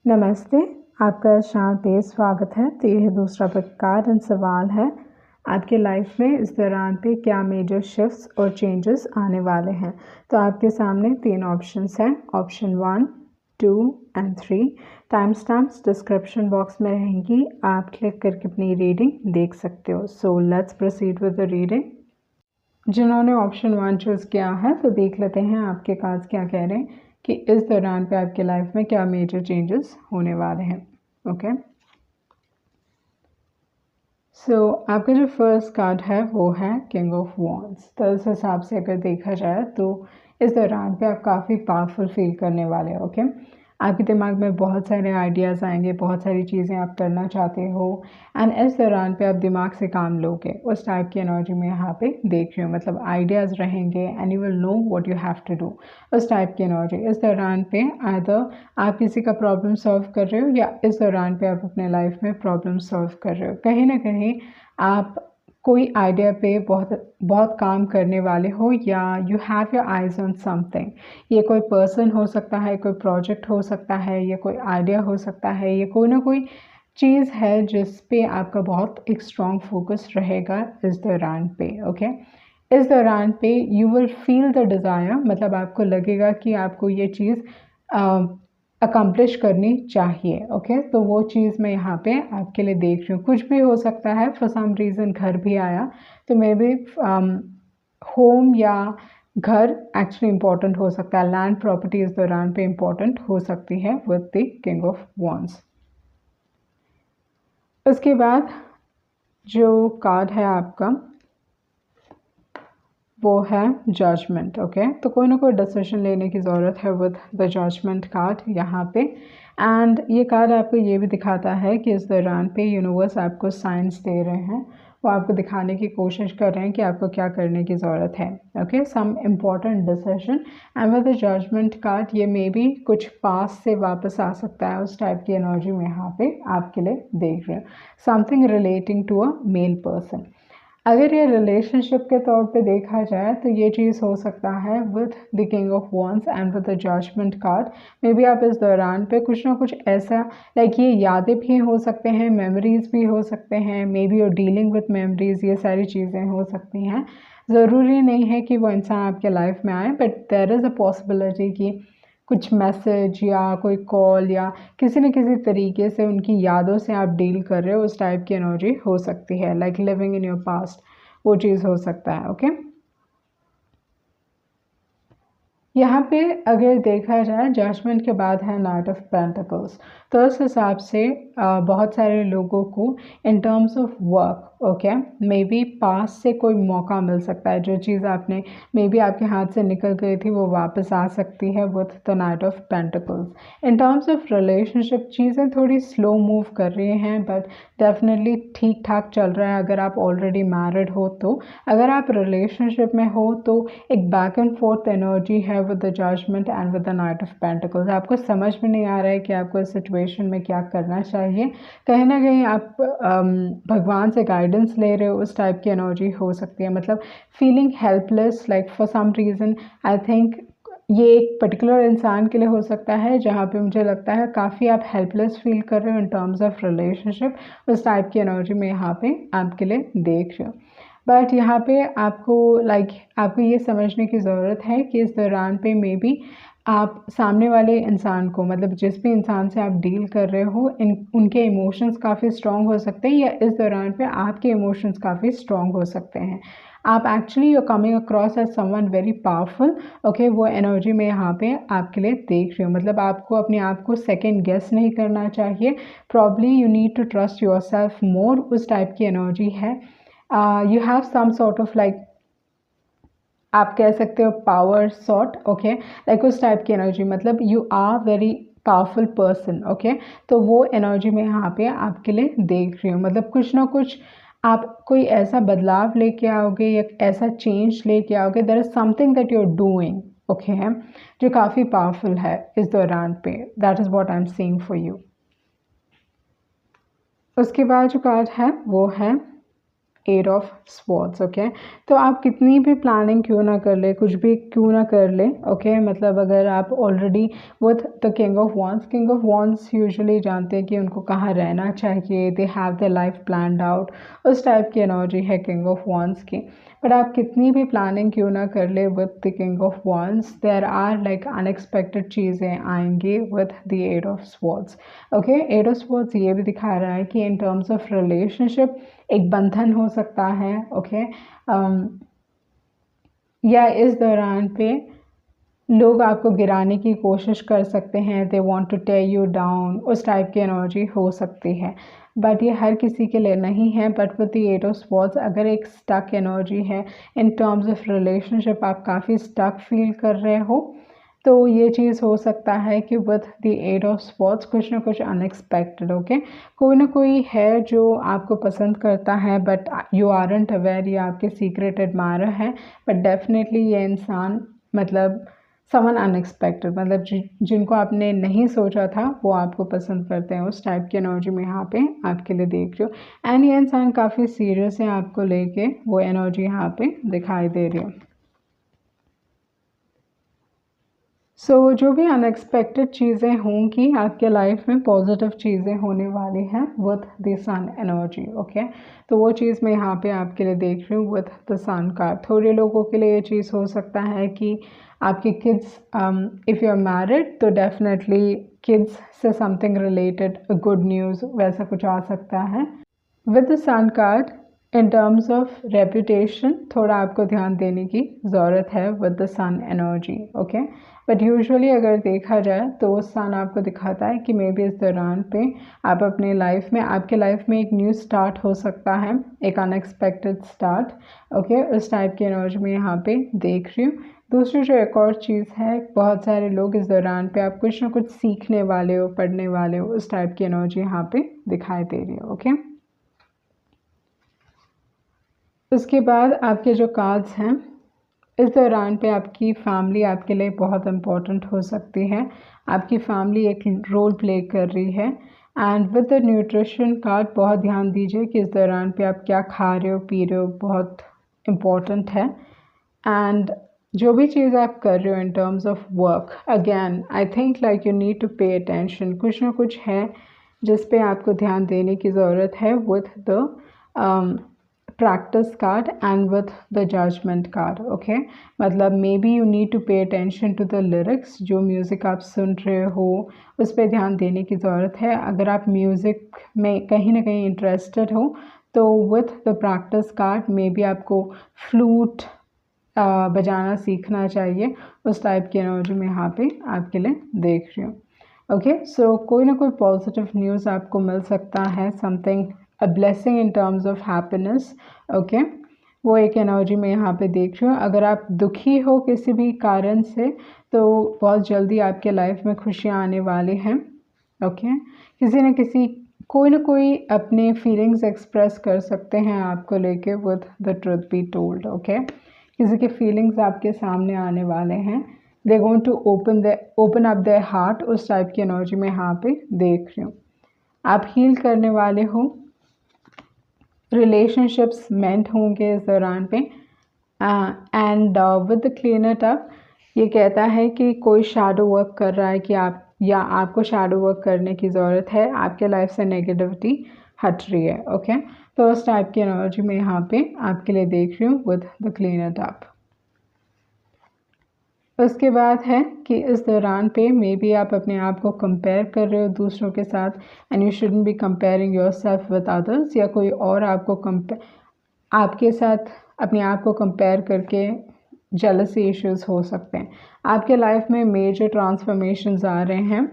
नमस्ते, आपका शाम पे स्वागत है। तो यह दूसरा प्रकार सवाल है, आपके लाइफ में इस दौरान पे क्या मेजर शिफ्ट्स और चेंजेस आने वाले हैं। तो आपके सामने 3 ऑप्शंस हैं, option 1, 2 and 3। Time stamps description box में रहेंगी, आप क्लिक करके अपनी रीडिंग देख सकते हो। So let's proceed with the reading. जिन्होंने ऑप्शन 1 चूज़ किया है तो देख लेते हैं आपके कार्ड्स क्या कह रहे हैं कि इस दौरान पे आपके लाइफ में क्या मेजर चेंजेस होने वाले हैं। ओके, सो आपका जो फर्स्ट कार्ड है वो है किंग ऑफ वॉन्ड्स। तो इस हिसाब से अगर देखा जाए तो इस दौरान पे आप काफ़ी पावरफुल फील करने वाले हो। ओके, आपके दिमाग में बहुत सारे आइडियाज़ आएंगे, बहुत सारी चीज़ें आप करना चाहते हो एंड इस दौरान पे आप दिमाग से काम लोगे। उस टाइप की एनर्जी में यहाँ पे देख रही हूँ, मतलब आइडियाज़ रहेंगे and you will know what you have to do. उस टाइप की एनर्जी इस दौरान पे आइदर आप किसी का प्रॉब्लम सॉल्व कर रहे हो या इस दौरान पे आप अपने लाइफ में प्रॉब्लम सॉल्व कर रहे हो। कहीं ना कहीं आप कोई आइडिया पे बहुत बहुत काम करने वाले हो या you have your eyes on something. ये कोई पर्सन हो सकता है, कोई प्रोजेक्ट हो सकता है, ये कोई आइडिया हो सकता है, ये कोई ना कोई चीज़ है जिस पे आपका बहुत एक स्ट्रॉन्ग फोकस रहेगा इस दौरान पे। ओके, इस दौरान पे you will feel the desire, मतलब आपको लगेगा कि आपको ये चीज़ अकम्प्लिश करनी चाहिए। ओके, तो वो चीज़ मैं यहाँ पे आपके लिए देख रही हूँ। कुछ भी हो सकता है, फॉर सम रीज़न घर भी आया तो मे बी होम या घर एक्चुअली इम्पॉर्टेंट हो सकता है। लैंड प्रॉपर्टी इस दौरान पे इम्पॉर्टेंट हो सकती है with the king of wands. उसके बाद जो कार्ड है आपका वो है जजमेंट। ओके, तो कोई ना कोई डिसीजन लेने की ज़रूरत है विद द जजमेंट कार्ड यहाँ पे। एंड ये कार्ड आपको ये भी दिखाता है कि इस दौरान पे यूनिवर्स आपको साइंस दे रहे हैं, वो आपको दिखाने की कोशिश कर रहे हैं कि आपको क्या करने की ज़रूरत है। Okay, some important decision and with the judgment card ये मे बी कुछ पास से वापस आ सकता है। उस टाइप की एनर्जी में यहाँ पे आपके लिए देख रहे हैं। Something relating to a male person. अगर ये रिलेशनशिप के तौर पे देखा जाए तो ये चीज़ हो सकता है with the king of wands and with the judgment card. Maybe आप इस दौरान पे कुछ ना कुछ ऐसा लाइक ये यादें भी हो सकते हैं, मेमोरीज भी हो सकते हैं, मे बी और डीलिंग विद मेमोरीज, ये सारी चीज़ें हो सकती हैं। ज़रूरी नहीं है कि वो इंसान आपके लाइफ में आए, but there is a possibility कि कुछ मैसेज या कोई कॉल या किसी न किसी तरीके से उनकी यादों से आप डील कर रहे हो, उस टाइप की एनर्जी हो सकती है। Like living in your past, वो चीज़ हो सकता है। ओके, यहाँ पे अगर देखा जाए जजमेंट के बाद है नाइट ऑफ पेंटिकल्स। तो इस हिसाब से बहुत सारे लोगों को in terms of work, okay, may be पास से कोई मौका मिल सकता है। जो चीज़ आपने मे बी आपके हाथ से निकल गई थी वो वापस आ सकती है with the knight of pentacles. In terms of relationship चीज़ें थोड़ी स्लो मूव कर रही हैं, बट डेफिनेटली ठीक ठाक चल रहा है अगर आप ऑलरेडी मैरिड हो तो। अगर आप रिलेशनशिप में हो तो एक बैक एंड फोर्थ एनर्जी है with the judgment and with the knight of pentacles. आपको समझ में नहीं आ रहा है कि आपको इस सिचुएशन में क्या करना चाहिए। कहीं ना कहीं आप भगवान से गाइडेंस ले रहे हो, उस टाइप की एनर्जी हो सकती है। मतलब feeling helpless, like for some reason I think ये एक पर्टिकुलर इंसान के लिए हो सकता है जहाँ पे मुझे लगता है काफ़ी आप हेल्पलेस फील कर रहे हो इन टर्म्स ऑफ रिलेशनशिप। उस टाइप की एनर्जी में यहाँ पे आपके लिए देख रहे हो। बट यहाँ पे आपको आपको ये समझने की ज़रूरत है कि इस दौरान पे मे बी आप सामने वाले इंसान को, मतलब जिस भी इंसान से आप डील कर रहे हो, उनके इमोशंस काफ़ी स्ट्रॉन्ग हो सकते हैं या इस दौरान पे आपके इमोशंस काफ़ी स्ट्रॉन्ग हो सकते हैं। आप actually you coming across as someone very powerful. Okay, वो एनर्जी में यहाँ पे आपके लिए देख रही हूँ। मतलब आपको अपने आप को सेकेंड गेस नहीं करना चाहिए। Probably you need to trust yourself more, उस टाइप की एनर्जी है। You have some sort of like, आप कह सकते हो पावर सॉर्ट। ओके, लाइक उस टाइप की एनर्जी, मतलब you are very powerful person. Okay, तो वो एनर्जी में यहाँ पे आपके लिए देख रही हूँ। मतलब कुछ ना कुछ आप कोई ऐसा बदलाव लेके आओगे या ऐसा चेंज लेके आओगे। There is something that you are doing, okay, जो काफ़ी पावरफुल है इस दौरान पे। That is what I am seeing for you. उसके बाद जो कार्ड है वो है एट ऑफ स्वॉर्ड्स। ओके, तो आप कितनी भी प्लानिंग क्यों ना कर ले, कुछ भी क्यों ना कर ले, ओके, मतलब अगर आप already with the king of wands usually जानते हैं कि उनको कहाँ रहना चाहिए, they have the life planned out, उस टाइप की एनर्जी है किंग ऑफ वॉन्ड्स की। बट आप कितनी भी प्लानिंग क्यों ना कर ले with the king of wands, there are like unexpected चीज़ें आएंगी with the eight of swords. Okay, eight of swords ये भी दिखा रहा है कि इन टर्म्स ऑफ रिलेशनशिप एक बंधन हो सकता है। ओके, या इस दौरान पे लोग आपको गिराने की कोशिश कर सकते हैं, they want to tear you down, उस टाइप की एनर्जी हो सकती है। बट ये हर किसी के लिए नहीं है। But with the eight of swords अगर एक स्टक एनर्जी है इन टर्म्स ऑफ रिलेशनशिप, आप काफ़ी स्टक फील कर रहे हो, तो ये चीज़ हो सकता है कि with the eight of swords कुछ ना कुछ अनएक्सपेक्टेड, ओके, कोई ना कोई है जो आपको पसंद करता है बट यू आरंट अवेयर, ये आपके सीक्रेट एडमायरर है, बट डेफिनेटली ये इंसान मतलब समन अनएक्सपेक्टेड, मतलब जिनको आपने नहीं सोचा था वो आपको पसंद करते हैं, उस टाइप की एनर्जी में यहाँ पे आपके लिए देख रही हो। एंड ये इंसान काफ़ी सीरियस है आपको लेके, वो एनर्जी यहाँ पे दिखाई दे रही है। सो जो भी अनएक्सपेक्टेड चीज़ें होंगी आपके लाइफ में, पॉजिटिव चीज़ें होने वाली हैं with the sun energy. Okay, तो वो चीज़ मैं यहाँ पे आपके लिए देख रही हूँ विथ द सन कार्ड। थोड़े लोगों के लिए ये चीज़ हो सकता है कि आपके kids, if you are married तो डेफिनेटली किड्स से समथिंग रिलेटेड गुड न्यूज़ वैसा कुछ आ सकता है। With the sun card in terms of reputation थोड़ा आपको ध्यान देने की ज़रूरत है with the sun energy. Okay, but usually अगर देखा जाए तो सन आपको दिखाता है कि मे बी इस दौरान पे आप अपने लाइफ में, आपके लाइफ में एक न्यू स्टार्ट हो सकता है, एक अनएक्सपेक्टेड स्टार्ट। ओके, उस टाइप की एनर्जी में यहाँ पे देख रही हूँ। दूसरी जो एक और चीज़ है, बहुत सारे लोग इस दौरान पे आप कुछ ना कुछ सीखने वाले हो, पढ़ने वाले हो, उस टाइप की एनर्जी यहाँ पे दिखाई दे रही है। ओके, उसके बाद आपके जो कार्ड्स हैं, इस दौरान पे आपकी फैमिली आपके लिए बहुत इम्पोर्टेंट हो सकती है, आपकी फैमिली एक रोल प्ले कर रही है। And with the nutrition card बहुत ध्यान दीजिए कि इस दौरान पे आप क्या खा रहे हो, पी रहे हो, बहुत इम्पोर्टेंट है। एंड जो भी चीज़ आप कर रहे हो in terms of work, again I think like you need to pay attention, कुछ ना कुछ है जिस पे आपको ध्यान देने की ज़रूरत है with the practice card and with the judgment card। okay, मतलब maybe you need to pay attention to the lyrics, जो म्यूज़िक आप सुन रहे हो उस पर ध्यान देने की ज़रूरत है। अगर आप म्यूज़िक में कहीं ना कहीं इंटरेस्टेड हो तो with the practice card may be आपको फ्लूट बजाना सीखना चाहिए, उस टाइप की एनर्जी में यहाँ पे आपके लिए देख रही हूँ। ओके, सो कोई ना कोई पॉजिटिव न्यूज़ आपको मिल सकता है, something a blessing in terms of happiness. Okay, वो एक एनर्जी में यहाँ पे देख रही हूँ। अगर आप दुखी हो किसी भी कारण से तो बहुत जल्दी आपके लाइफ में खुशियाँ आने वाली हैं। ओके, किसी न किसी, कोई ना कोई अपने फीलिंग्स एक्सप्रेस कर सकते हैं आपको लेके with the truth be told. Okay, किसी के फीलिंग्स आपके सामने आने वाले हैं, they going to open up their heart, उस टाइप की एनर्जी में यहाँ पे देख रही हूँ। आप हील करने वाले हो, रिलेशनशिप्स मेंट होंगे इस दौरान पे। And with the clean it up, ये कहता है कि कोई शैडो वर्क कर रहा है कि आप या आपको शैडो वर्क करने की ज़रूरत है, आपके लाइफ से नेगेटिविटी हट रही है। ओके, तो उस टाइप की एनर्जी में यहाँ पे आपके लिए देख रही हूँ with the clean it up. उसके बाद है कि इस दौरान पे मे बी आप अपने आप को कंपेयर कर रहे हो दूसरों के साथ, and you shouldn't be comparing your self with others, या कोई और आपको आपके साथ अपने आप को कंपेयर करके जेलसी इश्यूज हो सकते हैं। आपके लाइफ में मेजर ट्रांसफॉर्मेशंस आ रहे हैं,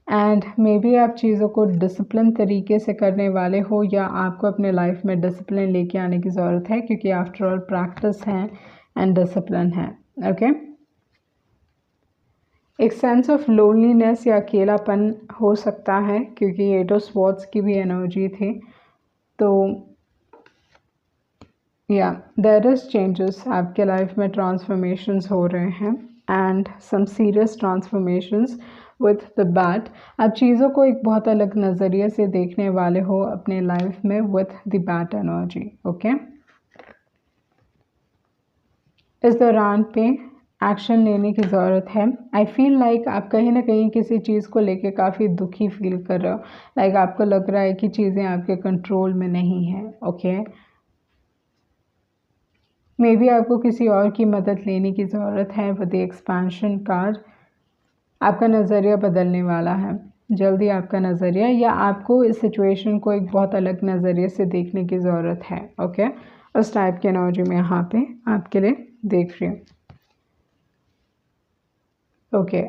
एंड मे बी आप चीज़ों को डिसिप्लिन तरीके से करने वाले हो, या आपको अपने लाइफ में डिसिप्लिन लेके आने की ज़रूरत है, क्योंकि आफ्टर ऑल प्रैक्टिस है एंड डिसिप्लिन है। ओके, एक सेंस ऑफ लोनलीनेस या अकेलापन हो सकता है, क्योंकि एट ऑफ स्वॉर्ड्स की भी एनर्जी थी। तो या देयर इज चेंजेस, आपके लाइफ में ट्रांसफॉर्मेशंस हो रहे हैं, and some serious transformations with the bat आप चीज़ों को एक बहुत अलग नज़रिए से देखने वाले हो अपने लाइफ में with the bat energy. Okay, इस दौरान पे एक्शन लेने की ज़रूरत है। आई फील लाइक आप कहीं ना कहीं किसी चीज़ को लेके काफ़ी दुखी फील कर रहे हो, लाइक आपको लग रहा है कि चीज़ें आपके कंट्रोल में नहीं हैं। ओके, मे बी आपको किसी और की मदद लेने की ज़रूरत है। विद द एक्सपेंशन कार्ड आपका नज़रिया बदलने वाला है जल्दी, आपका नज़रिया, या आपको इस सिचुएशन को एक बहुत अलग नज़रिए से देखने की ज़रूरत है। ओके, उस टाइप की एनर्जी में यहाँ पे आपके लिए देख रही हूँ। ओके,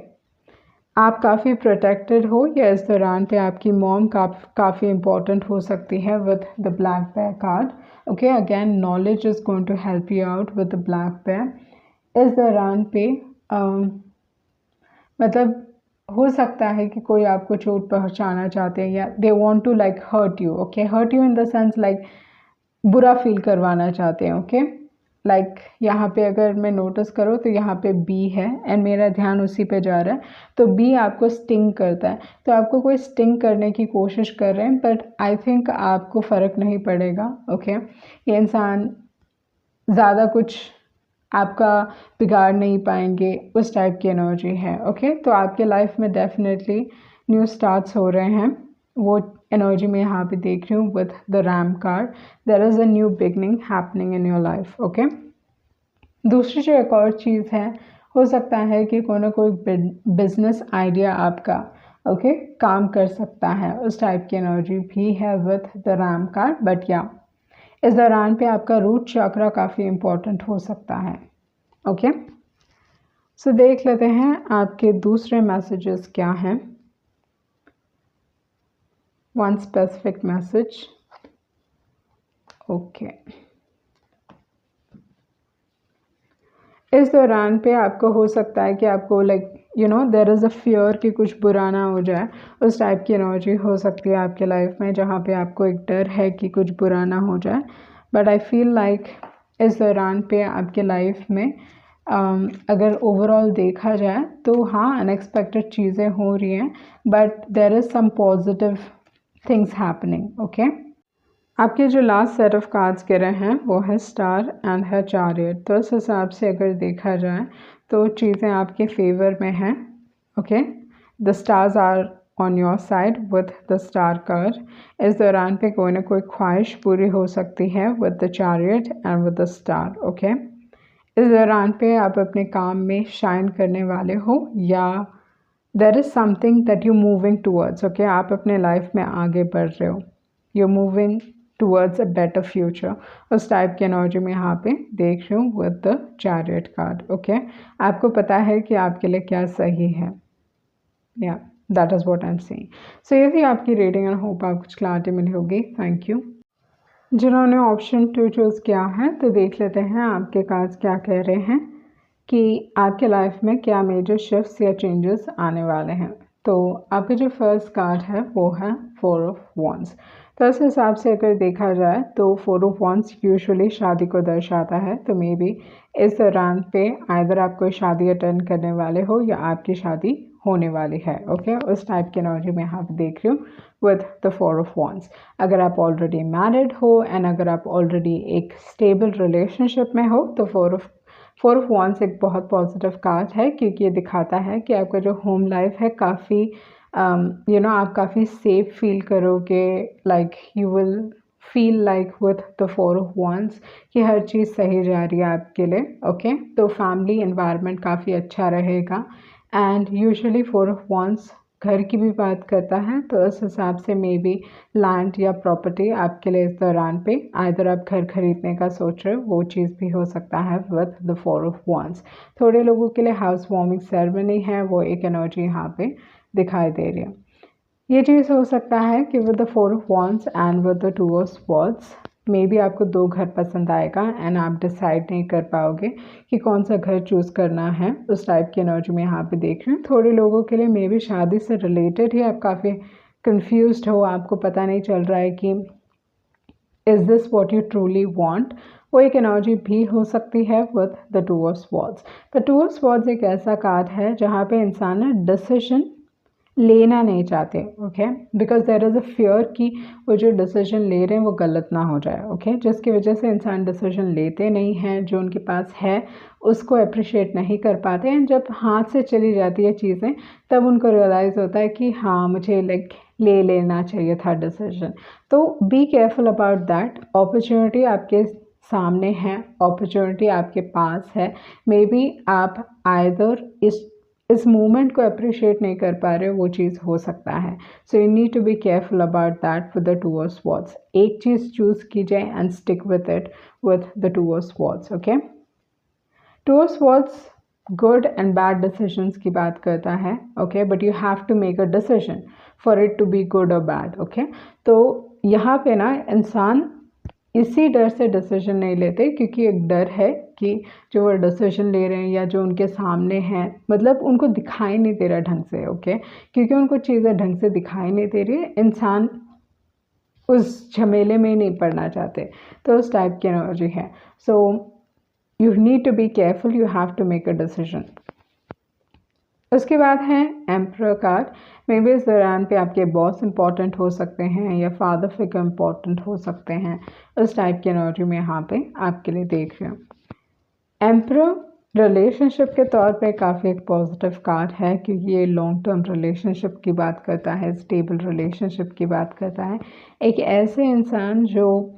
आप काफ़ी प्रोटेक्टेड हो, या इस दौरान पे आपकी मॉम काफ़ी इम्पोर्टेंट हो सकती है with the black bear card. Okay, again knowledge is going to help you out with the black bear. इस दौरान पे मतलब हो सकता है कि कोई आपको चोट पहुंचाना चाहते हैं, या they want to like hurt you. Okay, hurt you in the sense like बुरा फील करवाना चाहते हैं। ओके, लाइक यहाँ पे अगर मैं नोटिस करूँ तो यहाँ पे बी है एंड मेरा ध्यान उसी पे जा रहा है, तो बी आपको स्टिंग करता है, तो आपको कोई स्टिंग करने की कोशिश कर रहे हैं, बट आई थिंक आपको फ़र्क नहीं पड़ेगा। ओके, ये इंसान ज़्यादा कुछ आपका बिगाड़ नहीं पाएंगे, उस टाइप की एनर्जी है। ओके, तो आपके लाइफ में डेफिनेटली न्यू स्टार्ट्स हो रहे हैं, वो एनर्जी में यहाँ पे देख रही हूँ with the ram card. There is a new beginning happening in your life. Okay, दूसरी जो एक और चीज़ है, हो सकता है कि कोई ना कोई बिजनेस आइडिया आपका ओके काम कर सकता है, उस टाइप की एनर्जी भी है with the ram card. But या इस दौरान पे आपका रूट चक्रा काफ़ी इम्पोर्टेंट हो सकता है। ओके, सो देख लेते हैं आपके दूसरे मैसेजेस क्या हैं। One specific message. ओके, इस दौरान पे आपको हो सकता है कि आपको like you know there is a fear कि कुछ बुरा ना हो जाए, उस टाइप की एनर्जी हो सकती है आपके लाइफ में, जहाँ पे आपको एक डर है कि कुछ बुरा ना हो जाए। बट आई फील लाइक इस दौरान पे आपके लाइफ में अगर ओवरऑल देखा जाए तो हाँ अनएक्सपेक्टेड चीज़ें हो रही हैं, but there is some positive things happening. Okay, आपके जो लास्ट सेट ऑफ कार्ड्स गिरे हैं वो है स्टार एंड है चैरियट, तो इस हिसाब से अगर देखा जाए तो चीज़ें आपके फेवर में हैं। Okay, the stars are on your side with the star card. इस दौरान पे कोई ना कोई ख्वाहिश पूरी हो सकती है with the chariot and with the star. Okay, इस दौरान पे आप अपने काम में शाइन करने वाले हो, या there is something that you moving towards. Okay, आप अपने लाइफ में आगे बढ़ रहे हो, you moving towards a better future, उस टाइप की एनर्जी में यहाँ पे देख रही हूँ with the chariot card. Okay, आपको पता है कि आपके लिए क्या सही है, या that is what I am saying. So ये थी आपकी रीडिंग एंड होप आपको कुछ क्लैरिटी मिली होगी। Thank you. जिन्होंने ऑप्शन 2 चूज़ किया है तो देख लेते हैं आपके कार्ड्स क्या कह रहे हैं कि आपके लाइफ में क्या मेजर शिफ्ट्स या चेंजेस आने वाले हैं। तो आपका जो फर्स्ट कार्ड है वो है 4 ऑफ वॉन्ड्स। तो इस हिसाब से अगर देखा जाए तो 4 ऑफ वॉन्ड्स यूजुअली शादी को दर्शाता है, तो मे बी इस दौरान पे आइदर आप कोई शादी अटेंड करने वाले हो या आपकी शादी होने वाली है। ओके, उस टाइप की एनर्जी में यहाँ पे देख रही हूँ विद द 4 ऑफ वॉन्ड्स। अगर आप ऑलरेडी मैरिड हो एंड अगर आप ऑलरेडी एक स्टेबल रिलेशनशिप में हो तो 4 ऑफ वॉन्ड्स एक बहुत पॉजिटिव कार्ड है, क्योंकि ये दिखाता है कि आपका जो होम लाइफ है काफ़ी यू नो आप काफ़ी सेफ फील करोगे, like you will feel like with the 4 of wands कि हर चीज़ सही जा रही है आपके लिए। ओके, तो फैमिली एनवायरनमेंट काफ़ी अच्छा रहेगा एंड यूजुअली 4 ऑफ वॉन्ड्स घर की भी बात करता है, तो इस हिसाब से मे बी लैंड या प्रॉपर्टी आपके लिए इस दौरान पे आइदर आप घर खरीदने का सोच रहे हो, वो चीज़ भी हो सकता है विद द 4 ऑफ वॉन्ड्स। थोड़े लोगों के लिए हाउस वार्मिंग सेरेमनी है, वो एक एनर्जी यहाँ पे दिखाई दे रही है। ये चीज़ हो सकता है कि with the 4 of wands and with the 2 of swords may be आपको 2 घर पसंद आएगा एंड आप डिसाइड नहीं कर पाओगे कि कौन सा घर चूज़ करना है, उस टाइप की एनर्जी में यहाँ पे देख रही हूँ। थोड़े लोगों के लिए मे बी शादी से रिलेटेड ही आप काफ़ी कंफ्यूज्ड हो, आपको पता नहीं चल रहा है कि is this what you truly want, वो एक एनर्जी भी हो सकती है with the 2 of swords. The 2 of swords एक ऐसा कार्ड है जहाँ पे इंसान ना डिसीजन लेना नहीं चाहते, okay, because there is a fear कि वो जो डिसीजन ले रहे हैं वो गलत ना हो जाए, ओके, जिसकी वजह से इंसान डिसीजन लेते नहीं हैं, जो उनके पास है उसको अप्रिशिएट नहीं कर पाते हैं। जब हाथ से चली जाती है चीज़ें तब उनको रियलाइज़ होता है कि हाँ मुझे ले लेना चाहिए था डिसीजन। तो B careful about that. Opportunity आपके सामने है, अपॉर्चुनिटी आपके पास है, मे बी आप आइदर इस मोमेंट को अप्रिशिएट नहीं कर पा रहे हो, वो चीज़ हो सकता है। So you need to be careful about that with the two of swords. एक चीज़ चूज़ कीजिए and stick with it with the two of swords, okay. Two of swords good and bad decisions की बात करता है, okay, but you have to make a decision for it to be good और bad, okay. तो यहाँ पे ना इंसान इसी डर से डिसीजन नहीं लेते, क्योंकि एक डर है कि जो वो डिसीजन ले रहे हैं या जो उनके सामने हैं, मतलब उनको दिखाई नहीं दे रहा ढंग से, ओके, क्योंकि उनको चीज़ें ढंग से दिखाई नहीं दे रही, इंसान उस झमेले में ही नहीं पड़ना चाहते। तो उस टाइप की एनर्जी है। So you need to be careful, you have to make a decision. उसके बाद है एम्परर कार्ड। मे बी इस दौरान पे आपके बॉस इंपॉर्टेंट हो सकते हैं या फादर फिगर इंपॉर्टेंट हो सकते हैं। उस टाइप की एनर्जी में यहाँ पे आपके लिए देख रही हूँ। एम्परर रिलेशनशिप के तौर पे काफ़ी एक पॉजिटिव कार्ड है, क्योंकि ये लॉन्ग टर्म रिलेशनशिप की बात करता है, स्टेबल रिलेशनशिप की बात करता है। एक ऐसे इंसान जो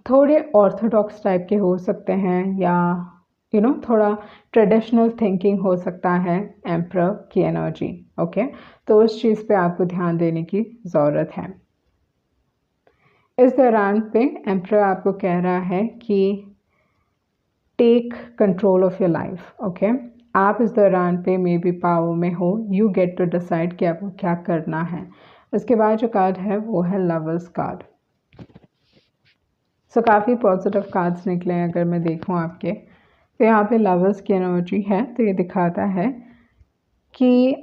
थोड़े ऑर्थोडॉक्स टाइप के हो सकते हैं या थोड़ा ट्रेडिशनल थिंकिंग हो सकता है एम्परर की एनर्जी, ओके। तो उस चीज़ पे आपको ध्यान देने की ज़रूरत है। इस दौरान पे एम्परर आपको कह रहा है कि take control of your life, okay. आप इस दौरान पे मे बी पावर में हो, यू गेट टू डिसाइड कि आपको क्या करना है। उसके बाद जो कार्ड है वो है लवर्स कार्ड। सो काफ़ी पॉजिटिव कार्ड्स निकले हैं अगर मैं देखूँ आपके। तो यहाँ पे लवर्स की एनर्जी है, तो ये दिखाता है कि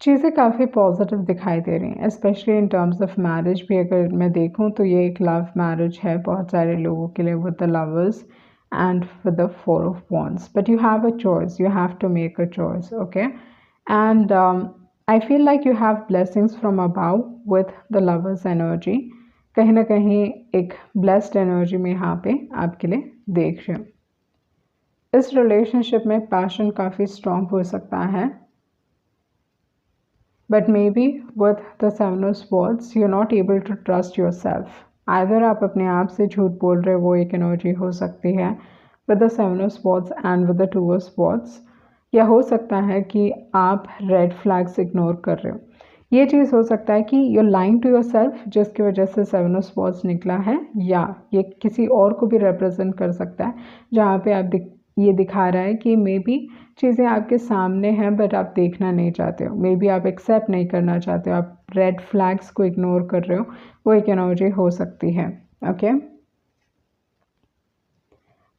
चीज़ें काफ़ी पॉजिटिव दिखाई दे रही हैं, specially in terms of marriage भी अगर मैं देखूँ तो ये एक लव मैरिज है बहुत सारे लोगों के लिए with the lovers and with the four of wands. But you have a choice, you have to make a choice, okay. And I feel like you have blessings from above with the lovers energy. कहीं ना कहीं एक blessed energy में यहाँ पे आपके लिए देख रही हूँ। इस रिलेशनशिप में पैशन काफ़ी स्ट्रॉन्ग हो सकता है, but maybe with the seven of swords you are not able to trust yourself. Either आप अपने आप से झूठ बोल रहे हो, वो एक एनर्जी हो सकती है with the seven of swords and with the two of swords, या हो सकता है कि आप रेड फ्लैग्स इग्नोर कर रहे हो। ये चीज़ हो सकता है कि you lying to yourself, जिसकी वजह से सेवन ऑफ स्वॉर्ड्स निकला है, या ये किसी और को भी रिप्रेजेंट कर सकता है, जहाँ पे आप ये दिखा रहा है कि मे बी चीज़ें आपके सामने हैं बट आप देखना नहीं चाहते हो, मे बी आप एक्सेप्ट नहीं करना चाहते हो, आप रेड फ्लैग्स को इग्नोर कर रहे हो, वो एक एनर्जी हो सकती है, ओके।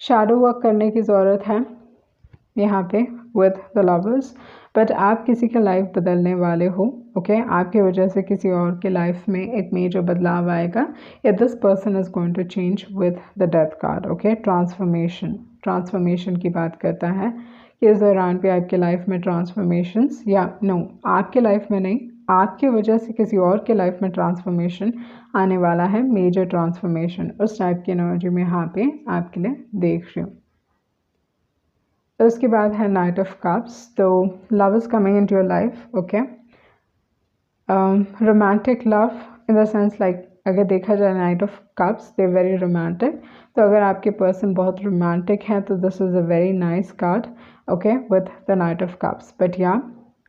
शैडो वर्क करने की ज़रूरत है यहाँ पे विद द लवर्स, बट आप किसी का लाइफ बदलने वाले हो, ओके। आपकी वजह से किसी और के लाइफ में एक मेजर बदलाव आएगा, या this person is going to change with the death card, okay. Transformation की बात करता है कि इस दौरान पे आपके लाइफ में ट्रांसफॉर्मेशंस, या नो आपके लाइफ में नहीं, आपकी वजह से किसी और के लाइफ में ट्रांसफॉर्मेशन आने वाला है, मेजर ट्रांसफॉर्मेशन। उस टाइप की एनर्जी में यहाँ पे आपके लिए देख रही हूँ। उसके बाद है नाइट ऑफ कप्स। तो love is coming into your life, okay. Romantic love in the sense like अगर देखा जाए knight of cups they very romantic, तो अगर आपके पर्सन बहुत रोमांटिक हैं तो this is a very nice card, okay, with the knight of cups. But या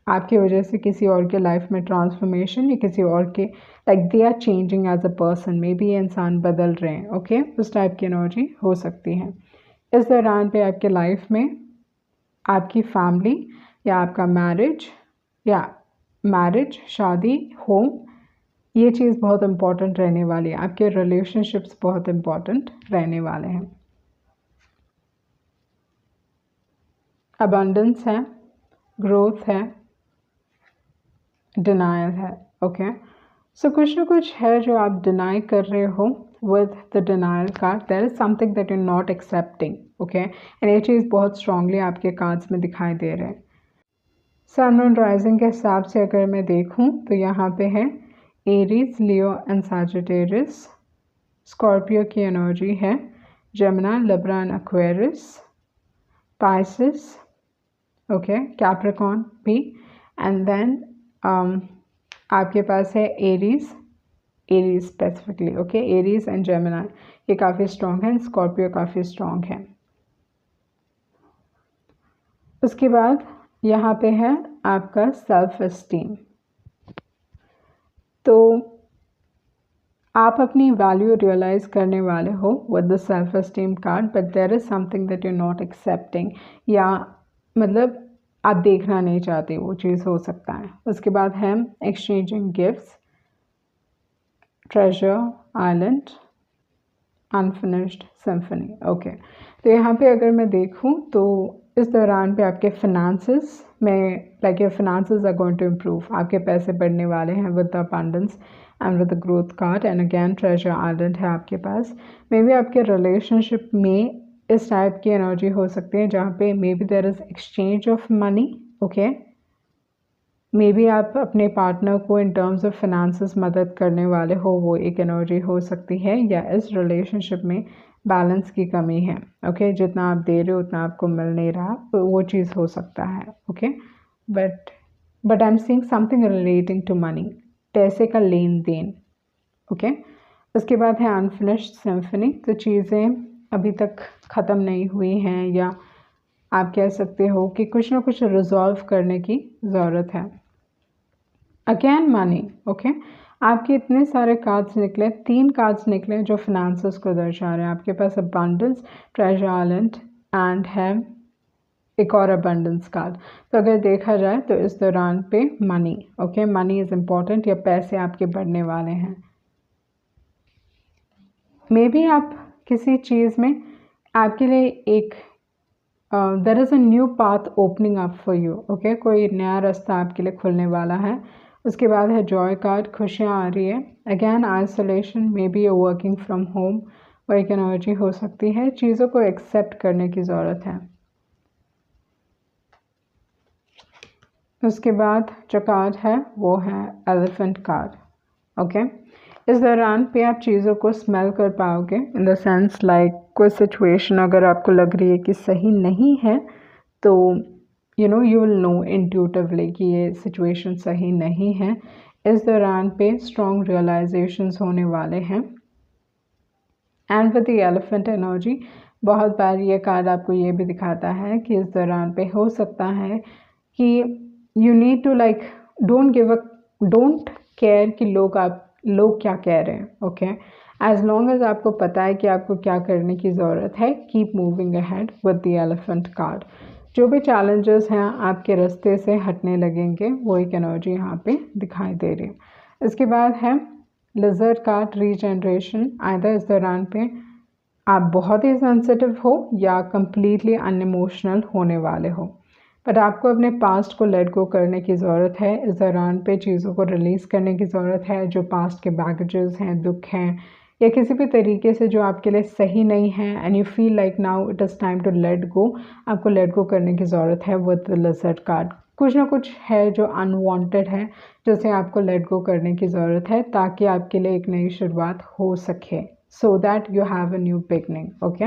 आपकी वजह से किसी और के लाइफ में ट्रांसफॉर्मेशन, या किसी और के like they are changing as a person, maybe ये इंसान बदल रहे हैं, ओके, उस टाइप की एनर्जी हो सकती है। इस दौरान पे आपके लाइफ में आपकी फैमिली या आपका मैरिज शादी होम, ये चीज़ बहुत इम्पॉर्टेंट रहने वाली है, आपके रिलेशनशिप्स बहुत इम्पॉर्टेंट रहने वाले हैं। अबंडेंस है, ग्रोथ है, डिनायल है, ओके। सो कुछ ना कुछ है जो आप डिनाई कर रहे हो with the denial card, there is something that you're not accepting, okay, and ये चीज़ बहुत strongly आपके कार्ड्स में दिखाई दे रहे हैं। सन मून राइजिंग के हिसाब से अगर मैं देखूं तो यहाँ पे है Aries, Leo and Sagittarius. Scorpio की एनर्जी है, Gemini, Libra and Aquarius, Pisces, okay, Capricorn भी, एंड देन आपके पास है Aries specifically, okay, Aries and Gemini ये काफ़ी स्ट्रॉन्ग है, स्कॉर्पियो काफ़ी स्ट्रॉन्ग है। उसके बाद यहाँ पे है आपका सेल्फ एस्टीम। तो आप अपनी वैल्यू रियलाइज़ करने वाले हो with the self esteem card, but there is something that you not accepting, या मतलब आप देखना नहीं चाहते, वो चीज़ हो सकता है। उसके बाद है exchanging gifts, treasure island, unfinished symphony, okay. तो यहाँ पे अगर मैं देखूँ तो इस दौरान पे आपके फिनांसेस में, like your finances are going to improve, आपके पैसे बढ़ने वाले हैं with the abundance and with the growth card, and again treasure island है आपके पास। मे बी आपके रिलेशनशिप में इस टाइप की एनर्जी हो सकती है जहाँ पे maybe there is exchange of money, okay. May be आप अपने पार्टनर को इन टर्म्स ऑफ फिनांसेस मदद करने वाले हो, वो एक एनर्जी हो सकती है, या इस रिलेशनशिप में बैलेंस की कमी है, ओके, जितना आप दे रहे हो उतना आपको मिल नहीं रहा, तो वो चीज़ हो सकता है, okay. But I am seeing something relating to money, पैसे का लेन देन, ओके। उसके बाद है अनफिनिश्ड सिम्फनी, तो चीज़ें अभी तक ख़त्म नहीं हुई हैं, या आप कह सकते हो कि कुछ ना कुछ रिजॉल्व करने की ज़रूरत है। Again money, okay. आपके इतने सारे कार्ड्स निकले, 3 कार्ड्स निकले जो फिनांसेस को दर्शा रहे हैं। आपके पास अबंडेंस, ट्रेजर आइलैंड एंड है एक और अबंडेंस कार्ड। तो अगर देखा जाए तो इस दौरान पे money, okay, money is important, या पैसे आपके बढ़ने वाले हैं। मे बी आप किसी चीज़ में आपके लिए एक there is a new path opening up for you, okay, कोई नया रास्ता आपके लिए खुलने वाला है। उसके बाद है जॉय कार्ड, खुशियाँ आ रही है। Again isolation, may be working from home, वो एक एनर्जी हो सकती है। चीज़ों को एक्सेप्ट करने की ज़रूरत है। उसके बाद जो कार्ड है वो है एलिफेंट कार्ड, ओके। इस दौरान पे आप चीज़ों को स्मेल कर पाओगे, इन द सेंस लाइक कोई सिचुएशन अगर आपको लग रही है कि सही नहीं है, तो यू विल नो इंट्यूटिवली कि ये सिचुएशन सही नहीं है। इस दौरान पे स्ट्रॉन्ग रियलाइजेशंस होने वाले हैं। And with the elephant energy, बहुत बार ये कार्ड आपको ये भी दिखाता है कि इस दौरान पे हो सकता है कि you need to like don't care कि लोग क्या कह रहे हैं, ओके। एज लॉन्ग एज आपको पता है कि आपको क्या करने की ज़रूरत है, keep moving ahead with the elephant card. जो भी चैलेंजेस हैं आपके रास्ते से हटने लगेंगे, वो एक एनर्जी यहाँ पे दिखाई दे रही है। इसके बाद है लिजर्ड कार्ड, रीजनरेशन। आइदर इस दौरान पे आप बहुत ही सेंसिटिव हो या कम्प्लीटली अनइमोशनल होने वाले हो, बट आपको अपने पास्ट को लेट गो करने की ज़रूरत है। इस दौरान पे चीज़ों को रिलीज़ करने की ज़रूरत है, जो पास्ट के बैगेजेस हैं, दुख हैं, या किसी भी तरीके से जो आपके लिए सही नहीं है, and you feel like now it is time to let go, आपको लेट गो करने की ज़रूरत है विद द लिजर्ड कार्ड। कुछ ना कुछ है जो अनवांटेड है, जिसे आपको लेट गो करने की ज़रूरत है, ताकि आपके लिए एक नई शुरुआत हो सके, so that you have a new beginning, okay.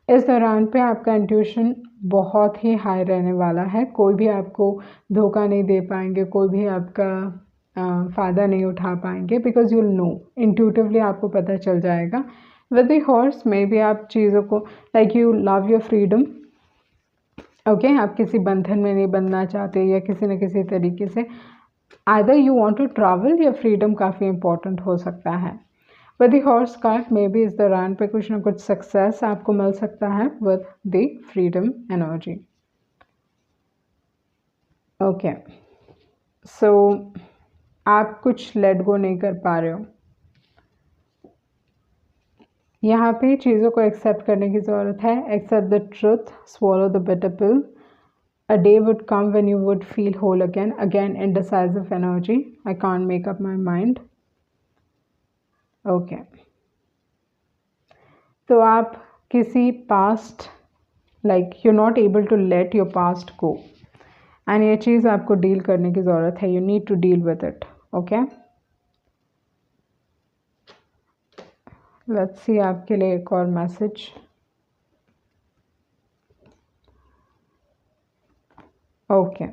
इस दौरान पे आपका इंट्यूशन बहुत ही हाई रहने वाला है, कोई भी आपको धोखा नहीं दे पाएंगे, कोई भी आपका फ़ायदा नहीं उठा पाएंगे, बिकॉज यू नो इंट्यूटिवली आपको पता चल जाएगा। विद द हॉर्स में भी आप चीज़ों को like you love your freedom, okay, आप किसी बंधन में नहीं बंधना चाहते, या किसी न किसी तरीके से either you want to travel, या फ्रीडम काफ़ी इंपॉर्टेंट हो सकता है। विद द हॉर्स कार्ड में भी इस दौरान पे कुछ ना कुछ सक्सेस आपको मिल सकता है with the freedom energy, okay. So आप कुछ लेट गो नहीं कर पा रहे हो, यहाँ पे चीज़ों को एक्सेप्ट करने की ज़रूरत है। Accept the truth, swallow the bitter pill. A day would come when you would feel whole again. Again, indecisive energy. I can't make up my mind. Okay. तो आप किसी past like you not able to let your past go, and ये चीज़ आपको deal करने की ज़रूरत है. You need to deal with it. Okay, let's see आपके लिए एक और मैसेज. ओके,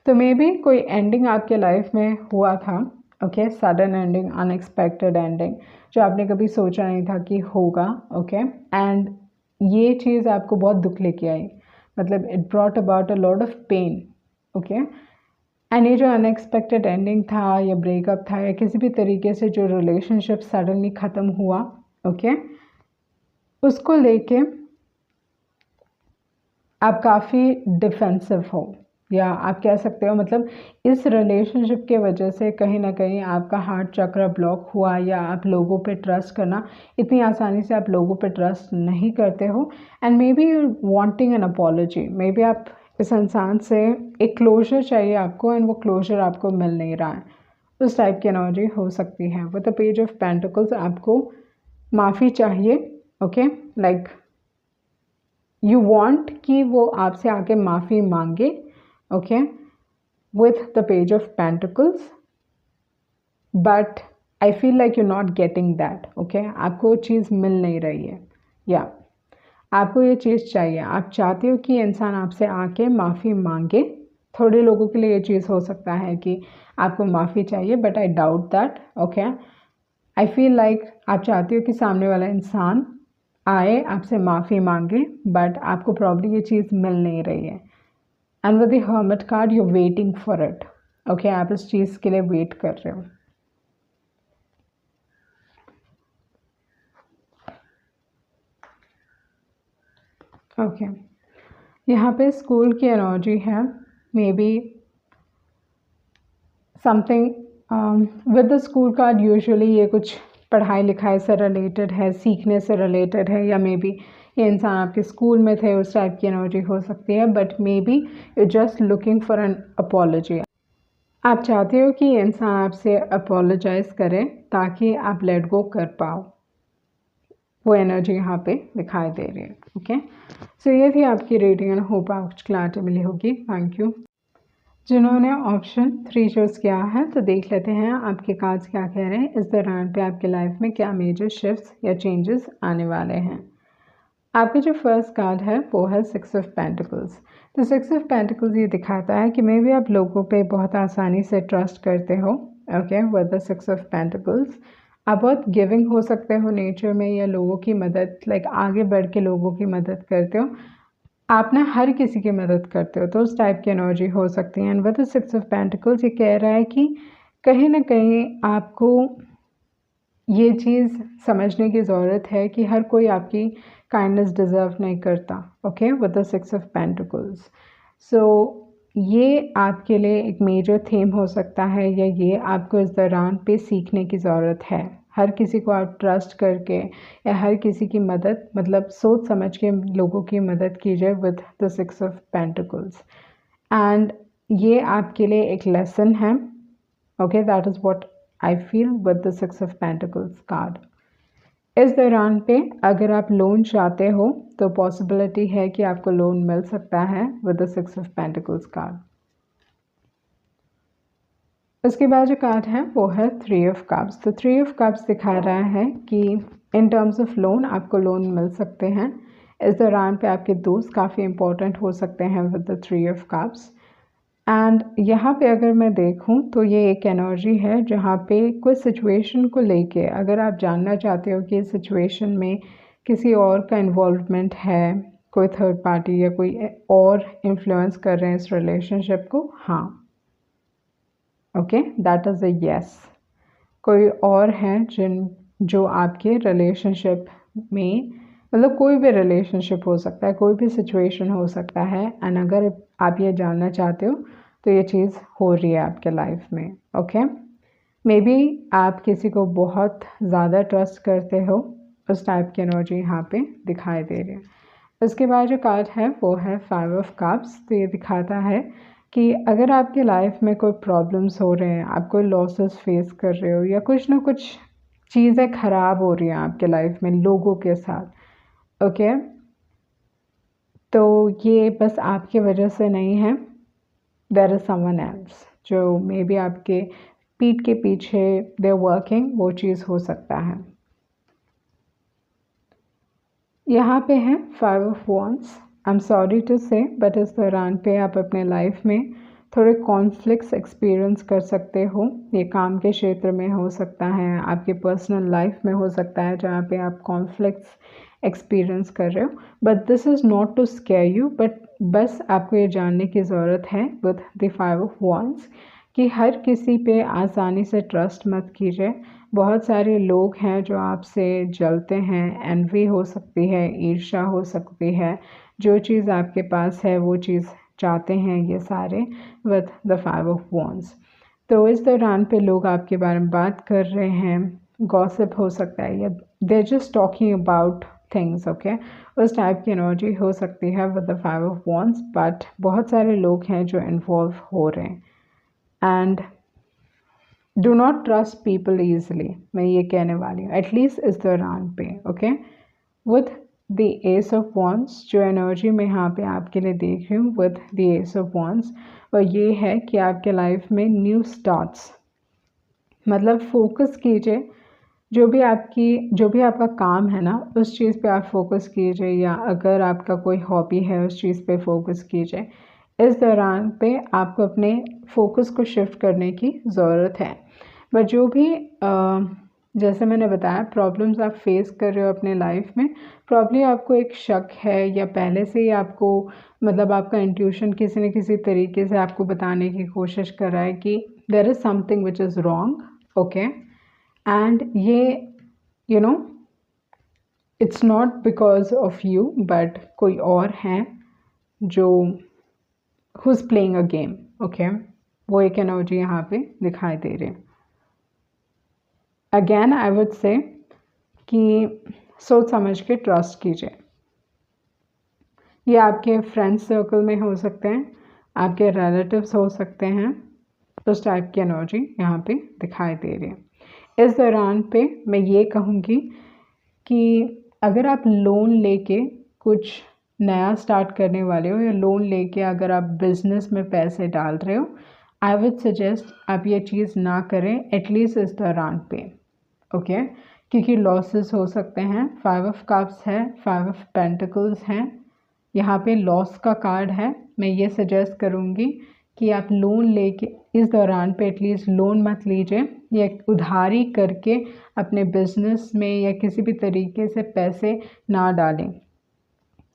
तो मे बी कोई एंडिंग आपके लाइफ में हुआ था. Okay, sudden ending, unexpected ending, जो आपने कभी सोचा नहीं था कि होगा. ओके, एंड ये चीज़ आपको बहुत दुख लेके आई, मतलब it brought about a lot of pain. Okay, and ये जो अनएक्सपेक्टेड एंडिंग था या ब्रेकअप था या किसी भी तरीके से जो रिलेशनशिप सडनली ख़त्म हुआ, ओके, उसको लेके आप काफ़ी डिफेंसिव हो, या आप कह सकते हो मतलब इस रिलेशनशिप के वजह से कहीं ना कहीं आपका हार्ट चक्र ब्लॉक हुआ, या आप लोगों पे ट्रस्ट करना इतनी आसानी से आप लोगों पे ट्रस्ट नहीं करते हो. And may be you wanting N apology, may be आप इस इंसान से एक क्लोजर चाहिए आपको, एंड वो क्लोजर आपको मिल नहीं रहा है. उस टाइप की एनर्जी हो सकती है. With the page of pentacles आपको माफ़ी चाहिए. ओके, लाइक यू वांट कि वो आपसे आके माफ़ी मांगे. Okay, with the page of pentacles, but I feel like you're not getting that. Okay, आपको वो चीज़ मिल नहीं रही है, या आपको ये चीज़ चाहिए. आप चाहते हो कि इंसान आपसे आके माफ़ी मांगे. थोड़े लोगों के लिए ये चीज़ हो सकता है कि आपको माफ़ी चाहिए, but I doubt that. Okay, I feel like आप चाहते हो कि सामने वाला इंसान आए आपसे माफ़ी मांगे, बट आपको प्रॉब्लम ये चीज़ मिल नहीं रही है. And with the hermit card you waiting for it. Okay, आप इस चीज़ के लिए वेट कर रहे हो. ओके, यहाँ पे स्कूल की एनर्जी है. May be something with the school card, usually ये कुछ पढ़ाई लिखाई से रिलेटेड है, सीखने से रिलेटेड है, या मे बी ये इंसान आपके स्कूल में थे, उस टाइप की एनर्जी हो सकती है. But maybe you just looking for an apology. आप चाहते हो कि ये इंसान आपसे अपोलोजाइज करे ताकि आप लेट गो कर पाओ. वो एनर्जी यहाँ पे दिखाई दे रही है. ओके, सो ये थी आपकी रेटिंग, एंड होप आपको कुछ क्लैरिटी मिली होगी. Thank you. जिन्होंने ऑप्शन 3 चूज़ किया है, तो देख लेते हैं आपके कार्ड्स क्या कह रहे हैं. इस दौरान पे आपके लाइफ में क्या मेजर शिफ्ट्स या चेंजेस आने वाले हैं. आपका जो फर्स्ट कार्ड है वो है 6 ऑफ पेंटिकल्स. तो 6 ऑफ पेंटिकल्स ये दिखाता है कि मे भी आप लोगों पे बहुत आसानी से ट्रस्ट करते हो. Okay, with the 6 of pentacles आप बहुत गिविंग हो सकते हो नेचर में, या लोगों की मदद, लाइक आगे बढ़ के लोगों की मदद करते हो. आप ना हर किसी की मदद करते हो, तो उस टाइप की एनर्जी हो सकती है. And with the 6 of pentacles ये कह रहा है कि कहीं ना कहीं आपको ये चीज़ समझने की ज़रूरत है कि हर कोई आपकी काइंडनेस डिज़र्व नहीं करता. Okay, with the 6 of pentacles. So ये आपके लिए एक मेजर थीम हो सकता है, या ये आपको इस दौरान पे सीखने की ज़रूरत है. हर किसी को आप ट्रस्ट करके, या हर किसी की मदद, मतलब सोच समझ के लोगों की मदद कीजिए with the 6 of pentacles. And ये आपके लिए एक लेसन है. Okay, that is what I feel with the 6 of pentacles card. इस दौरान पे अगर आप लोन चाहते हो तो पॉसिबिलिटी है कि आपको लोन मिल सकता है with the 6 of pentacles card. उसके बाद जो कार्ड है वो है 3 ऑफ कप्स. तो 3 ऑफ कप्स दिखा रहा है कि इन टर्म्स ऑफ लोन आपको लोन मिल सकते हैं. इस दौरान पे आपके दोस्त काफ़ी इंपॉर्टेंट हो सकते हैं with the 3 of cups. And यहाँ पे अगर मैं देखूँ तो ये एक एनर्जी है जहाँ पे कोई सिचुएशन को लेके अगर आप जानना चाहते हो कि इस सिचुएशन में किसी और का इन्वॉल्वमेंट है, कोई थर्ड पार्टी या कोई और इन्फ्लुएंस कर रहे हैं इस रिलेशनशिप को. हाँ, okay, that is a yes. कोई और हैं जो आपके रिलेशनशिप में, मतलब कोई भी रिलेशनशिप हो सकता है, कोई भी सिचुएशन हो सकता है. एंड अगर आप ये जानना चाहते हो तो ये चीज़ हो रही है आपके लाइफ में. ओके, मे बी आप किसी को बहुत ज़्यादा ट्रस्ट करते हो, उस टाइप की एनर्जी यहाँ पे दिखाई दे रही है. उसके बाद जो कार्ड है वो है 5 ऑफ कप्स. तो ये दिखाता है कि अगर आपके लाइफ में कोई प्रॉब्लम्स हो रहे हैं, आप कोई लॉसेस फेस कर रहे हो, या कुछ ना कुछ चीज़ें ख़राब हो रही हैं आपके लाइफ में लोगों के साथ. ओके, तो ये बस आपकी वजह से नहीं है, देयर इज़ समवन एल्स जो मे बी आपके पीठ के पीछे दे वर्किंग, वो चीज़ हो सकता है। यहाँ पे है 5 of wands. I am sorry to say but इस दौरान पे आप अपने लाइफ में थोड़े कॉन्फ्लिक्ट्स एक्सपीरियंस कर सकते हो। ये काम के क्षेत्र में हो सकता है, आपके पर्सनल लाइफ में हो सकता है, जहाँ पे आप कॉन्फ्लिक्ट्स एक्सपीरियंस कर रहे हो। But this is not to scare you, but बस आपको ये जानने की ज़रूरत है विद द 5 ऑफ वॉन्ड्स कि हर किसी पे आसानी से ट्रस्ट मत कीजिए। बहुत सारे लोग हैं जो आपसे जलते हैं, एनवी हो सकती है, ईर्ष्या हो सकती है, जो चीज़ आपके पास है वो चीज़ चाहते हैं ये सारे विद द 5 ऑफ वॉन्ड्स। तो इस दौरान पे लोग आपके बारे में बात कर रहे हैं, गॉसिप हो सकता है, या they just talking about things, okay, उस टाइप की एनर्जी हो सकती है with the 5 of wands. But बहुत सारे लोग हैं जो इन्वॉल्व हो रहे हैं and do not trust people easily, मैं ये कहने वाली हूँ एटलीस्ट इस दौरान पे, okay. With the S of wands, जो एनर्जी मैं यहाँ पे आपके लिए देख रही हूँ with the S of wands, और ये है कि आपके लाइफ में न्यू स्टार्ट्स, मतलब फोकस कीजिए जो भी आपका काम है ना, उस चीज़ पे आप फोकस कीजिए, या अगर आपका कोई हॉबी है उस चीज़ पे फोकस कीजिए। इस दौरान पे आपको अपने फोकस को शिफ्ट करने की ज़रूरत है। बट जो भी जैसे मैंने बताया प्रॉब्लम्स आप फेस कर रहे हो अपने लाइफ में, प्रॉब्लम आपको एक शक है या पहले से ही आपको, मतलब आपका इंट्यूशन किसी न किसी तरीके से आपको बताने की कोशिश कर रहा है कि there is something which is wrong, okay. And ये you know it's not because of you, but कोई और हैं जो who is playing a game, okay. वो एक एनर्जी यहाँ पे दिखाई दे रही है। अगेन आई वुड से कि सोच समझ के ट्रस्ट कीजिए। ये आपके फ्रेंड सर्कल में हो सकते हैं, आपके रिलेटिव्स हो सकते हैं, उस टाइप की एनर्जी यहाँ पे दिखाई दे रही है। इस दौरान पे मैं ये कहूँगी कि अगर आप लोन लेके कुछ नया स्टार्ट करने वाले हो, या लोन लेके अगर आप बिज़नेस में पैसे डाल रहे हो, आई वुड सजेस्ट आप ये चीज़ ना करें एटलीस्ट इस दौरान पे, ओके, क्योंकि लॉसेस हो सकते हैं। 5 ऑफ कप्स है, 5 ऑफ पेंटिकल्स हैं, यहाँ पे लॉस का कार्ड है। मैं ये सजेस्ट करूँगी कि आप लोन लेके इस दौरान पे एटलीस्ट लोन मत लीजिए, या उधारी करके अपने बिजनेस में या किसी भी तरीके से पैसे ना डालें।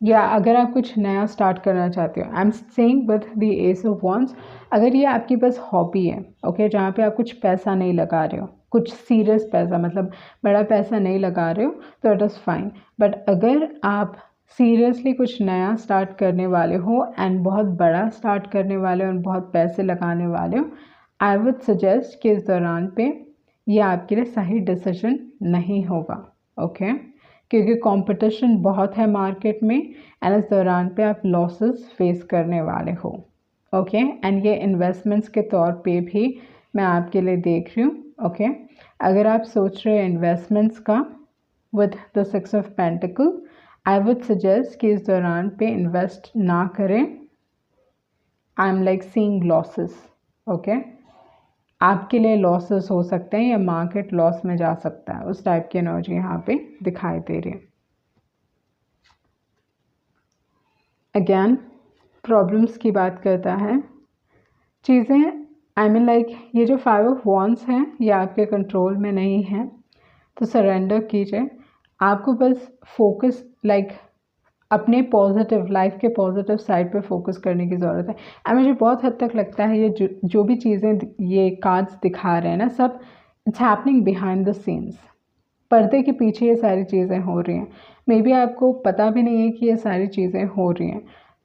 या अगर आप कुछ नया स्टार्ट करना चाहते हो, आई am saying with the S of wands, अगर ये आपकी बस हॉबी है, ओके, जहाँ पे आप कुछ पैसा नहीं लगा रहे हो, कुछ सीरियस पैसा, मतलब बड़ा पैसा नहीं लगा रहे हो, तो इट इज़ फाइन। बट अगर आप सीरियसली कुछ नया स्टार्ट करने वाले हो एंड बहुत बड़ा स्टार्ट करने वाले हो और बहुत पैसे लगाने वाले हो, आई वुड सजेस्ट कि इस दौरान पे ये आपके लिए सही डिसीजन नहीं होगा, ओके, क्योंकि कंपटीशन बहुत है मार्केट में एंड इस दौरान पे आप लॉसेस फेस करने वाले हो, ओके। एंड ये इन्वेस्टमेंट्स के तौर पे भी मैं आपके लिए देख रही हूँ, ओके। अगर आप सोच रहे हैं इन्वेस्टमेंट्स का with the 6 of pentacle, I would suggest कि इस दौरान पे इन्वेस्ट ना करें। I am like seeing losses, okay. आपके लिए लॉसेस हो सकते हैं या मार्केट लॉस में जा सकता है, उस टाइप की एनर्जी यहाँ पे दिखाई दे रही है। अगेन प्रॉब्लम्स की बात करता है, चीज़ें आई मीन लाइक ये जो 5 ऑफ वॉन्ड्स हैं ये आपके कंट्रोल में नहीं है, तो सरेंडर कीजिए। आपको बस फोकस लाइक अपने पॉजिटिव लाइफ के पॉजिटिव साइड पे फोकस करने की ज़रूरत है। एंड मुझे बहुत हद तक लगता है ये जो भी चीज़ें ये कार्ड्स दिखा रहे हैं ना, सब it's happening behind the scenes, पर्दे के पीछे ये सारी चीज़ें हो रही हैं। मे बी आपको पता भी नहीं है कि ये सारी चीज़ें हो रही हैं।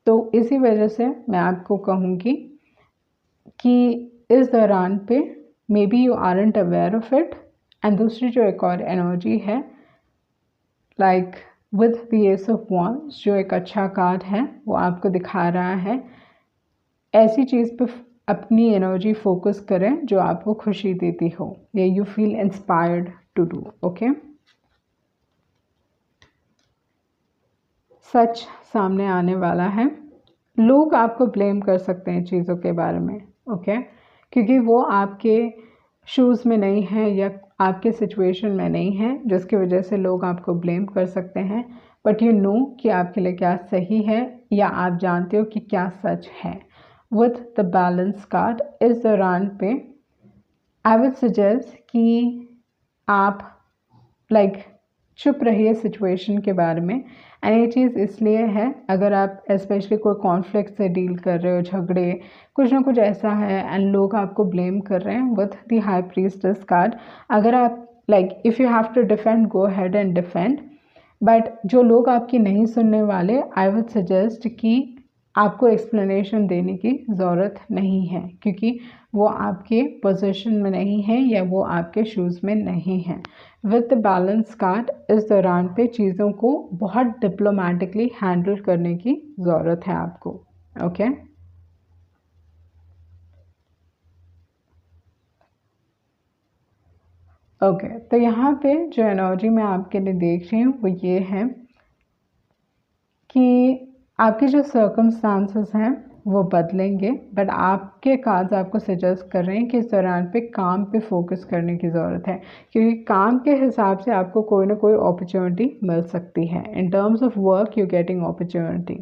तो इसी वजह से मैं आपको कहूँगी कि इस दौरान पे maybe you aren't aware of it. And दूसरी जो एक और एनर्जी है like with the S of wands, जो एक अच्छा कार्ड है, वो आपको दिखा रहा है ऐसी चीज़ पे अपनी एनर्जी फोकस करें जो आपको खुशी देती हो या you feel inspired to do, okay. सच सामने आने वाला है। लोग आपको ब्लेम कर सकते हैं चीज़ों के बारे में, ओके, क्योंकि वो आपके शूज़ में नहीं है या आपके सिचुएशन में नहीं है, जिसकी वजह से लोग आपको ब्लेम कर सकते हैं। बट यू नो कि आपके लिए क्या सही है, या आप जानते हो कि क्या सच है। विथ द बैलेंस कार्ड इस दौरान पे आई वुड सजेस्ट कि आप चुप रहिए सिचुएशन के बारे में। एंड ये चीज़ इसलिए है, अगर आप स्पेशली कोई कॉन्फ्लिक्ट से डील कर रहे हो, झगड़े कुछ ना कुछ ऐसा है एंड लोग आपको ब्लेम कर रहे हैं with the high priestess card, अगर आप if you have to defend, go ahead and defend. But जो लोग आपकी नहीं सुनने वाले, आई वुड सजेस्ट कि आपको एक्सप्लेनेशन देने की ज़रूरत नहीं है, क्योंकि वो आपके पोजीशन में नहीं है या वो आपके शूज़ में नहीं है। विद द बैलेंस कार्ड इस दौरान पे चीज़ों को बहुत डिप्लोमेटिकली हैंडल करने की ज़रूरत है आपको, ओके। ओके, तो यहाँ पे जो एनर्जी मैं आपके लिए देख रही हूँ वो ये है कि आपके जो सर्कमस्टांसेस हैं वो बदलेंगे, बट आपके कार्ड्स आपको सजेस्ट कर रहे हैं कि इस दौरान पे काम पे फोकस करने की ज़रूरत है, क्योंकि काम के हिसाब से आपको कोई ना कोई अपॉर्चुनिटी मिल सकती है। इन terms of work you getting opportunity,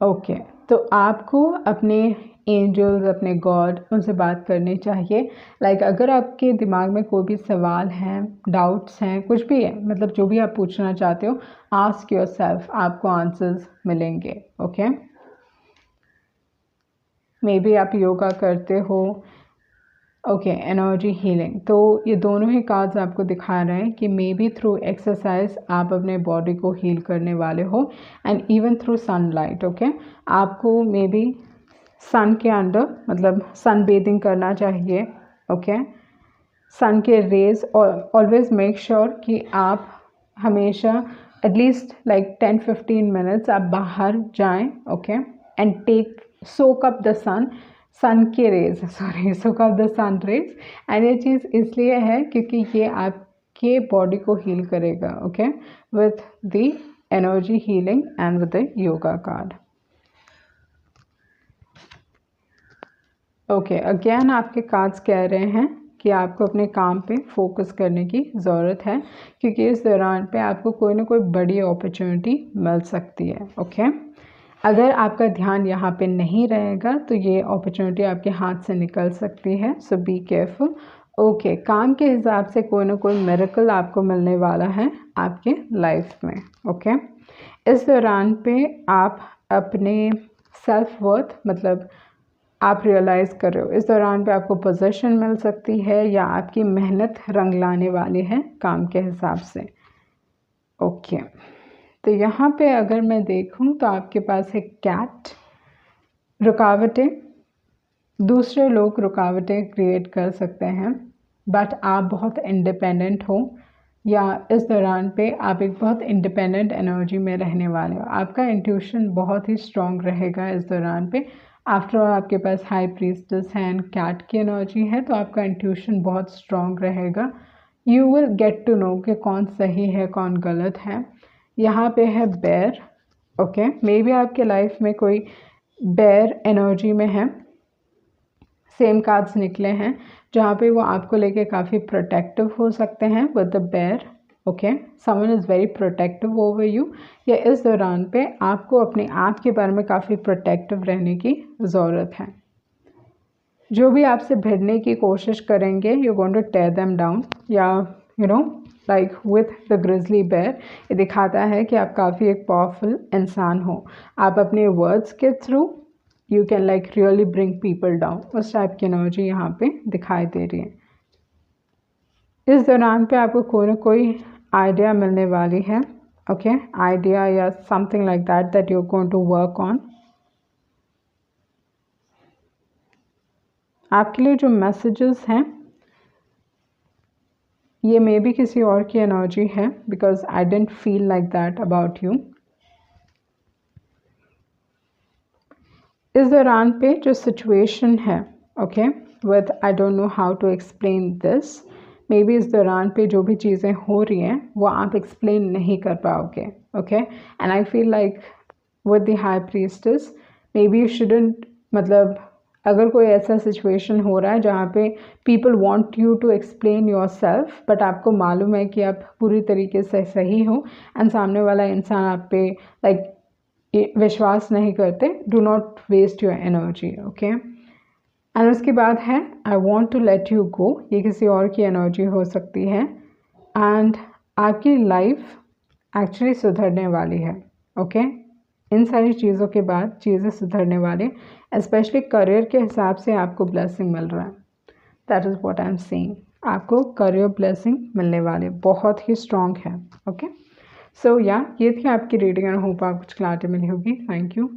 okay. तो आपको अपने एंजल्स, अपने गॉड, उनसे बात करनी चाहिए। अगर आपके दिमाग में कोई भी सवाल हैं, डाउट्स हैं, कुछ भी है, मतलब जो भी आप पूछना चाहते हो, आस्क योरसेल्फ, आपको आंसर्स मिलेंगे, ओके। मे बी आप योगा करते हो, ओके, एनर्जी हीलिंग, तो ये दोनों ही कार्ड्स आपको दिखा रहे हैं कि मे बी थ्रू एक्सरसाइज आप अपने बॉडी को हील करने वाले हो, and even through sunlight, okay. आपको मे बी सन के अंडर, मतलब सन बेदिंग करना चाहिए, ओके। सन के रेज, और ऑलवेज मेक श्योर कि आप हमेशा एटलीस्ट 10-15 मिनट्स आप बाहर जाएं, okay, and take soak up the sun के rays, sorry, soak up the sun rays. And ये चीज़ इसलिए है क्योंकि ये आपके बॉडी को हील करेगा, okay, with the energy healing and with the yoga card, okay. Again आपके कार्ड्स कह रहे हैं कि आपको अपने काम पे फोकस करने की ज़रूरत है, क्योंकि इस दौरान पे आपको कोई ना कोई बड़ी अपॉर्चुनिटी मिल सकती है, ओके। अगर आपका ध्यान यहाँ पे नहीं रहेगा तो ये अपॉर्चुनिटी आपके हाथ से निकल सकती है, सो बी केयरफुल, ओके। काम के हिसाब से कोई ना कोई मिरेकल आपको मिलने वाला है आपके लाइफ में, ओके। इस दौरान पे आप अपने सेल्फ वर्थ, मतलब आप रियलाइज़ कर रहे हो, इस दौरान पे आपको पोजीशन मिल सकती है या आपकी मेहनत रंग लाने वाली है काम के हिसाब से, ओके। तो यहाँ पे अगर मैं देखूँ तो आपके पास है कैट। रुकावटें, दूसरे लोग रुकावटें क्रिएट कर सकते हैं, बट आप बहुत इंडिपेंडेंट हो, या इस दौरान पे आप एक बहुत इंडिपेंडेंट एनर्जी में रहने वाले हो। आपका इंट्यूशन बहुत ही स्ट्रॉन्ग रहेगा इस दौरान पे। आफ्टर ऑल आपके पास हाई प्रीस्टेस है एंड कैट की एनर्जी है, तो आपका इंट्यूशन बहुत स्ट्रॉन्ग रहेगा। You will get to know कि कौन सही है कौन गलत है। यहाँ पे है बेयर, ओके। मे बी आपके लाइफ में कोई बेयर एनर्जी में है, सेम कार्ड्स निकले हैं जहाँ पे वो आपको लेके काफ़ी प्रोटेक्टिव हो सकते हैं with the bear, okay. Someone is very protective over you, या इस दौरान पे आपको अपने आप के बारे में काफ़ी प्रोटेक्टिव रहने की ज़रूरत है। जो भी आपसे भिड़ने की कोशिश करेंगे, you going to tear them down, या you know with the grizzly bear, ये दिखाता है कि आप काफ़ी एक पावरफुल इंसान हो। आप अपने वर्ड्स के through you can really bring people down, उस टाइप की एनर्जी यहाँ पे दिखाई दे रही है। इस दौरान पे आपको कोई ना कोई आइडिया मिलने वाली है, ओके, आइडिया या something like that that you are going to work on. आपके लिए जो मैसेजेस हैं ये मे भी किसी और की एनर्जी है, because I don't feel like that about you. इस दौरान पे जो सिचुएशन है, okay, with I don't know how to explain this, maybe इस दौरान पे जो भी चीज़ें हो रही हैं वो आप एक्सप्लेन नहीं कर पाओगे, okay. And I feel like with the high priestess may be you shouldn't, मतलब अगर कोई ऐसा सिचुएशन हो रहा है जहाँ पे people want you to explain yourself but आपको मालूम है कि आप पूरी तरीके से सही हो एंड सामने वाला इंसान आप पे लाइक विश्वास नहीं करते, do not waste your energy, okay. And उसके बाद है I want to let you go, ये किसी और की एनर्जी हो सकती है एंड आपकी लाइफ एक्चुअली सुधरने वाली है, ओके। इन सारी चीज़ों के बाद चीज़ें सुधरने वाली, स्पेशली करियर के हिसाब से आपको ब्लेसिंग मिल रहा है, that is what I am saying. आपको करियर ब्लेसिंग मिलने वाले बहुत ही स्ट्रॉन्ग है, ओके। सो या ये थी आपकी रीडिंग एंड होप आपको कुछ क्लैरिटी मिली होगी। Thank you.